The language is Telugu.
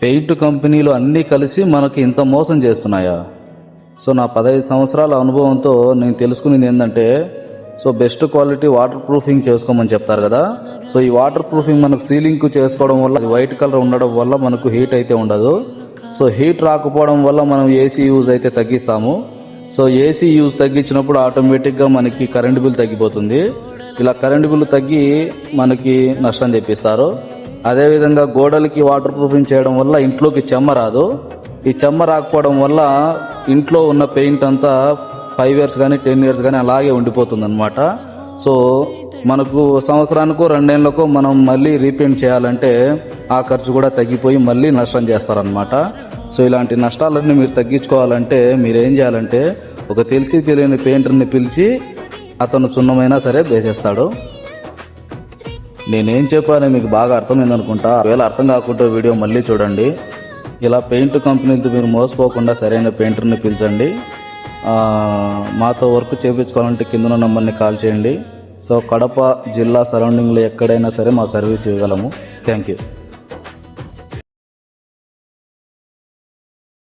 పెయింట్ కంపెనీలు అన్నీ కలిసి మనకి ఇంత మోసం చేస్తున్నాయా? సో నా 15 సంవత్సరాల అనుభవంతో నేను తెలుసుకునేది ఏంటంటే, so best quality water proofing చేసుకోమని చెప్తారు కదా. సో ఈ వాటర్ ప్రూఫింగ్ మనకు సీలింగ్ చేసుకోవడం వల్ల అది వైట్ కలర్ ఉండడం వల్ల మనకు హీట్ అయితే ఉండదు. సో హీట్ రాకపోవడం వల్ల మనం ఏసీ యూజ్ అయితే తగ్గిస్తాము. సో ఏసీ యూజ్ తగ్గించినప్పుడు ఆటోమేటిక్గా మనకి కరెంటు బిల్ తగ్గిపోతుంది. ఇలా కరెంటు బిల్లు తగ్గి మనకి నష్టం తెప్పిస్తారు. అదేవిధంగా గోడలకి వాటర్ ప్రూఫింగ్ చేయడం వల్ల ఇంట్లోకి చెమ్మ రాదు. ఈ చెమ్మ రాకపోవడం వల్ల ఇంట్లో ఉన్న పెయింట్ అంతా 5 years కానీ 10 years కానీ అలాగే ఉండిపోతుంది అనమాట. సో మనకు సంవత్సరానికో 2 ఏళ్లకో మనం మళ్ళీ రీపెయింట్ చేయాలంటే ఆ ఖర్చు కూడా తగ్గిపోయి మళ్ళీ నష్టం చేస్తారనమాట. సో ఇలాంటి నష్టాలన్నీ మీరు తగ్గించుకోవాలంటే మీరేం చేయాలంటే, ఒక తెలిసి తెలియని పెయింటర్ని పిలిచి అతను సున్నమైనా సరే వేసేస్తాడు. నేనేం చెప్పానో మీకు బాగా అర్థమైందనుకుంటా. ఒకవేళ అర్థం కాకుండా వీడియో మళ్ళీ చూడండి. ఇలా పెయింట్ కంపెనీలతో మీరు మోసపోకుండా సరైన పెయింటర్ని పిలిచండి. మాతో వర్క్ చేయించుకోవాలంటే కింద నంబర్ని కాల్ చేయండి. సో కడప జిల్లా సరౌండింగ్లో ఎక్కడైనా సరే మా సర్వీస్ ఇవ్వగలము. Thank you.